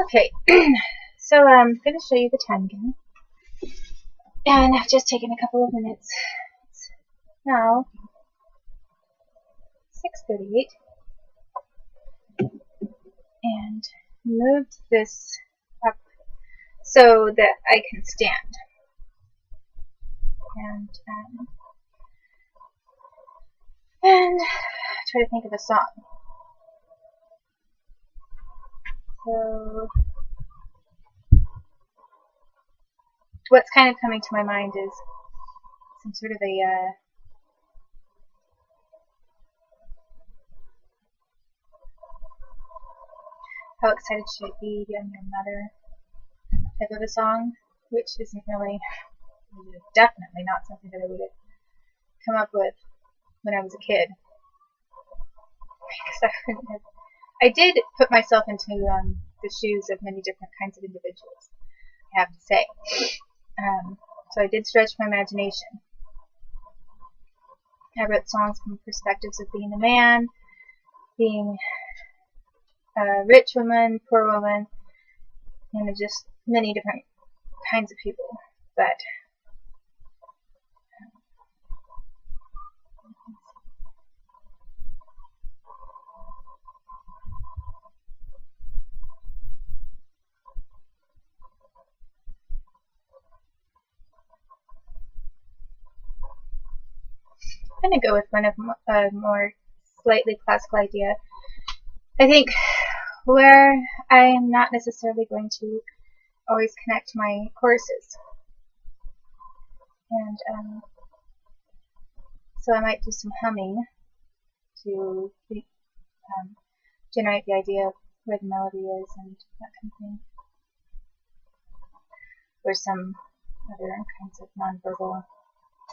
Okay, so I'm going to show you the time again. And I've just taken a couple of minutes. It's now 6:38. And moved this up so that I can stand. And try to think of a song. So what's kind of coming to my mind is some sort of a how excited should I be, I'm your mother type of a song, which isn't really, definitely not something that I would have come up with when I was a kid. I did put myself into the shoes of many different kinds of individuals, I have to say. So I did stretch my imagination. I wrote songs from perspectives of being a man, being a rich woman, poor woman, and just many different kinds of people. But I'm going to go with one of a more slightly classical idea. I think where I am not necessarily going to always connect my choruses. And so I might do some humming to generate the idea of where the melody is and that kind of thing. Or some other kinds of nonverbal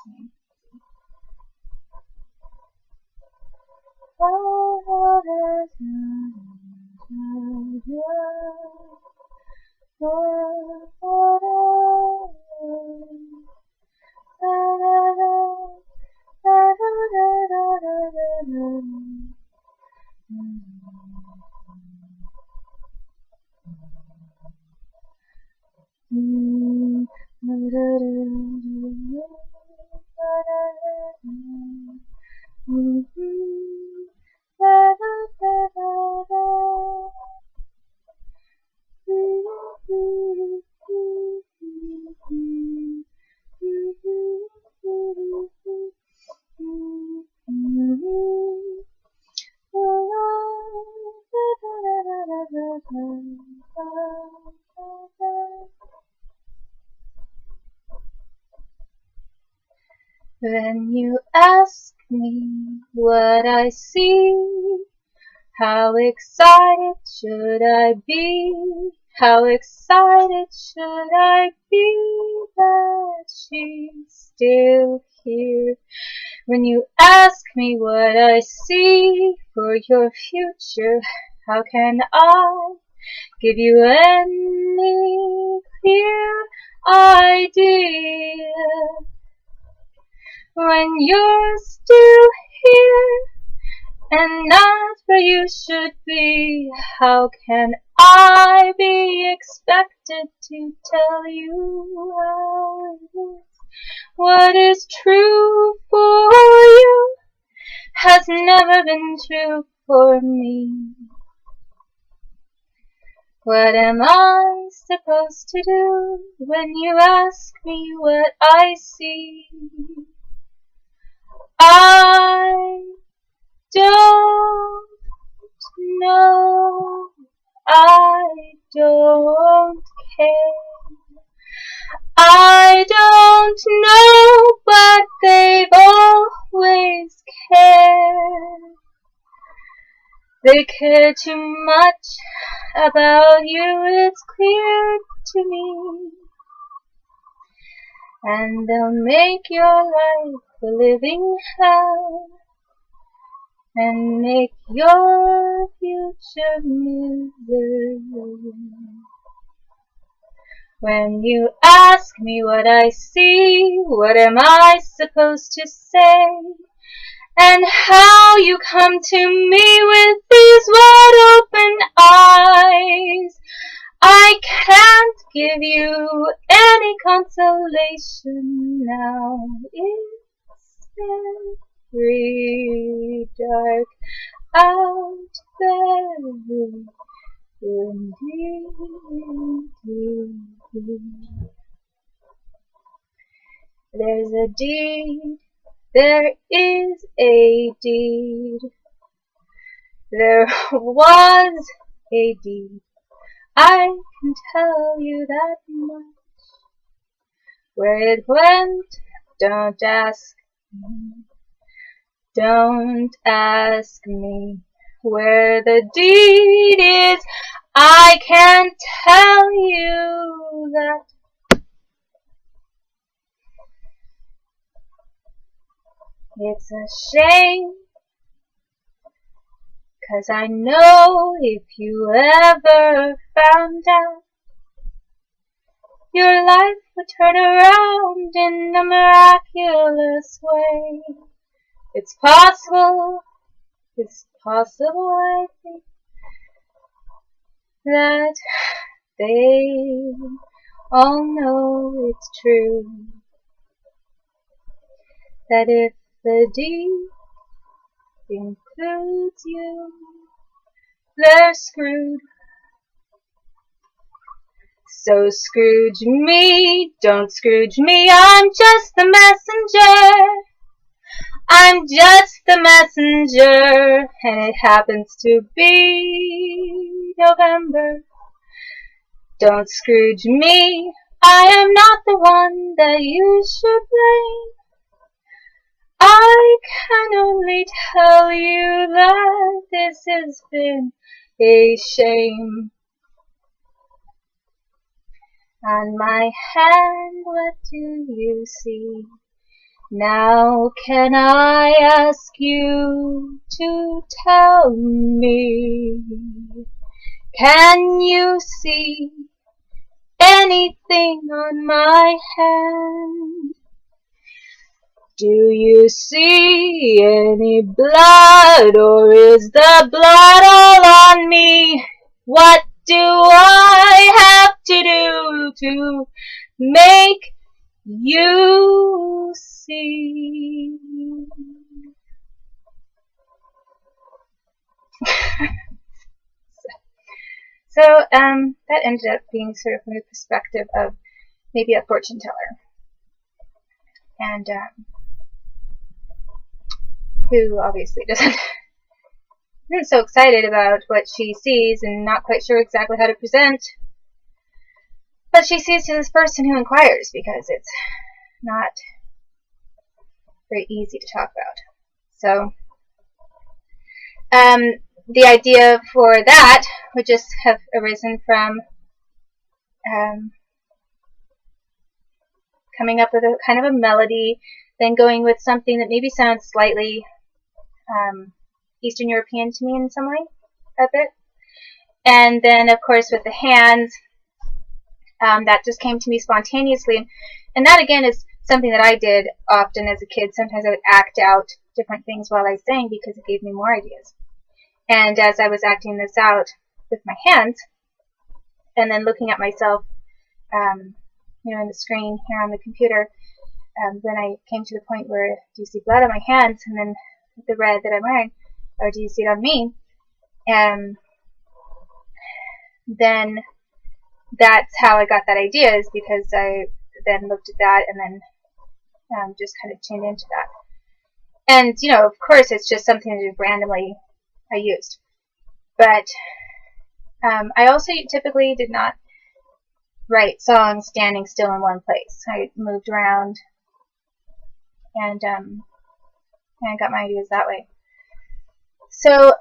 thing. When you ask me what I see, how excited should I be? How excited should I be that she's still here? When you ask me what I see for your future, how can I give you any clear idea? When you're still here and not where you should be, how can I be expected to tell you how it is? What is true for you has never been true for me. What am I supposed to do when you ask me what I see? I don't know. I don't care. I don't know, but they've always cared. They care too much about you, it's clear to me. And they'll make your life a living hell and make your future miserable. When you ask me what I see, what am I supposed to say? And how you come to me with these wide open eyes, now. It's very dark out there. There's a deed, there is a deed. There was a deed, I can tell you that much. Where it went, don't ask me. Don't ask me. Where the deed is, I can tell you that. It's a shame, 'cause I know if you ever found out, your life would turn around in a miraculous way. It's possible, I think, that they all know it's true. That if the deed includes you, they're screwed. So Scrooge me, don't Scrooge me, I'm just the messenger. I'm just the messenger, and it happens to be November. Don't Scrooge me, I am not the one that you should blame. I can only tell you that this has been a shame. On my hand, what do you see? Now can I ask you to tell me? Can you see anything on my hand? Do you see any blood, or is the blood all on me? What do I have to do to make you see? So that ended up being sort of from the perspective of maybe a fortune teller, and who obviously isn't so excited about what she sees and not quite sure exactly how to present what she sees to this person who inquires, because it's not very easy to talk about. So the idea for that would just have arisen from coming up with a kind of a melody, then going with something that maybe sounds slightly Eastern European to me in some way, a bit. And then, of course, with the hands, that just came to me spontaneously. And that, again, is something that I did often as a kid. Sometimes I would act out different things while I sang because it gave me more ideas. And as I was acting this out with my hands, and then looking at myself, in the screen here on the computer, when I came to the point where, do you see blood on my hands, and then the red that I'm wearing, or do you see it on me? Then that's how I got that idea, is because I then looked at that and then just kind of tuned into that. And, of course, it's just something that randomly I used. But I also typically did not write songs standing still in one place. I moved around and got my ideas that way. So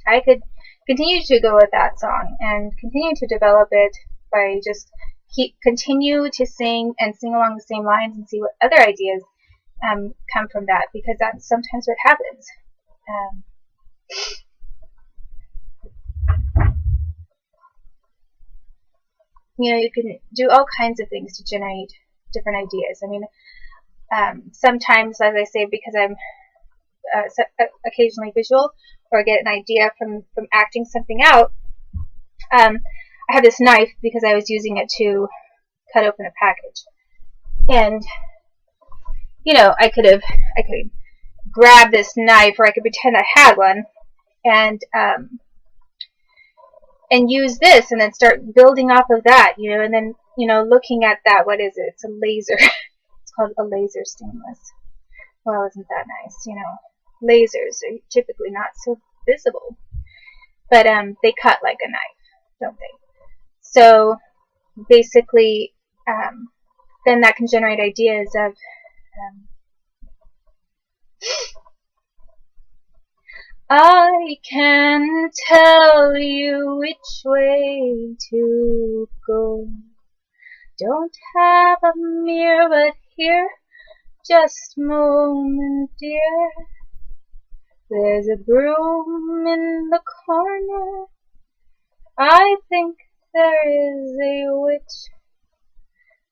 I could continue to go with that song and continue to develop it by just continue to sing and sing along the same lines and see what other ideas come from that, because that's sometimes what happens. You can do all kinds of things to generate different ideas. I mean, sometimes, as I say, because I'm occasionally visual, or get an idea from acting something out, I have this knife because I was using it to cut open a package. And, you know, I could grab this knife, or I could pretend I had one, and use this, and then start building off of that, you know, and then, you know, looking at that, what is it? It's a laser. It's called a laser stainless. Well, isn't that nice? You know, lasers are typically not so visible, but they cut like a knife, don't they? So basically, then that can generate ideas of I can tell you which way to go. Don't have a mirror, but here, just moment, dear. There's a broom in the corner. I think there is a witch.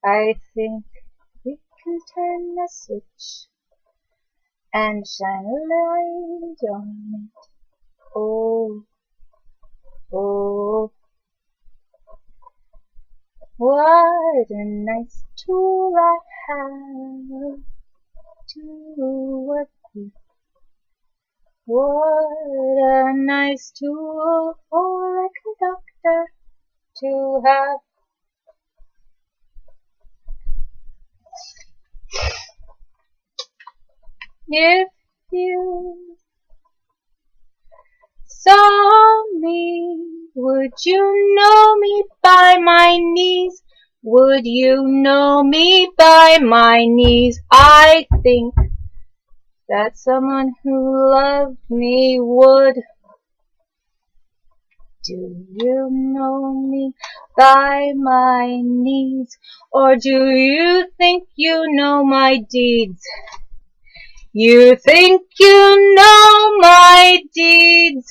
I think we can turn the switch and shine a light on it. Oh, oh, what a nice tool I have to work with. What a nice tool for a conductor to have. If you saw me, would you know me by my knees? Would you know me by my knees? I think that someone who loved me would. Do you know me by my knees? Or do you think you know my deeds? You think you know my deeds,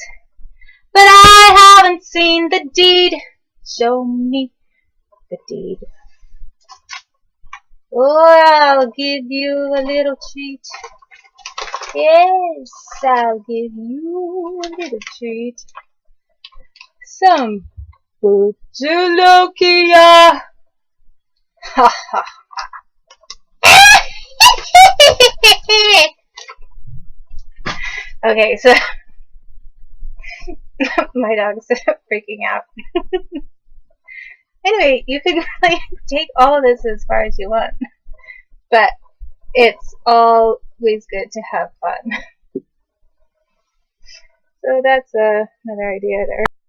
but I haven't seen the deed. Show me the deed. Or I'll give you a little treat. Yes, I'll give you a little treat. Some Butchalokia. Ha ha. Okay, so my dog's freaking out. Anyway, you can really take all of this as far as you want, but it's always good to have fun. So that's another idea there.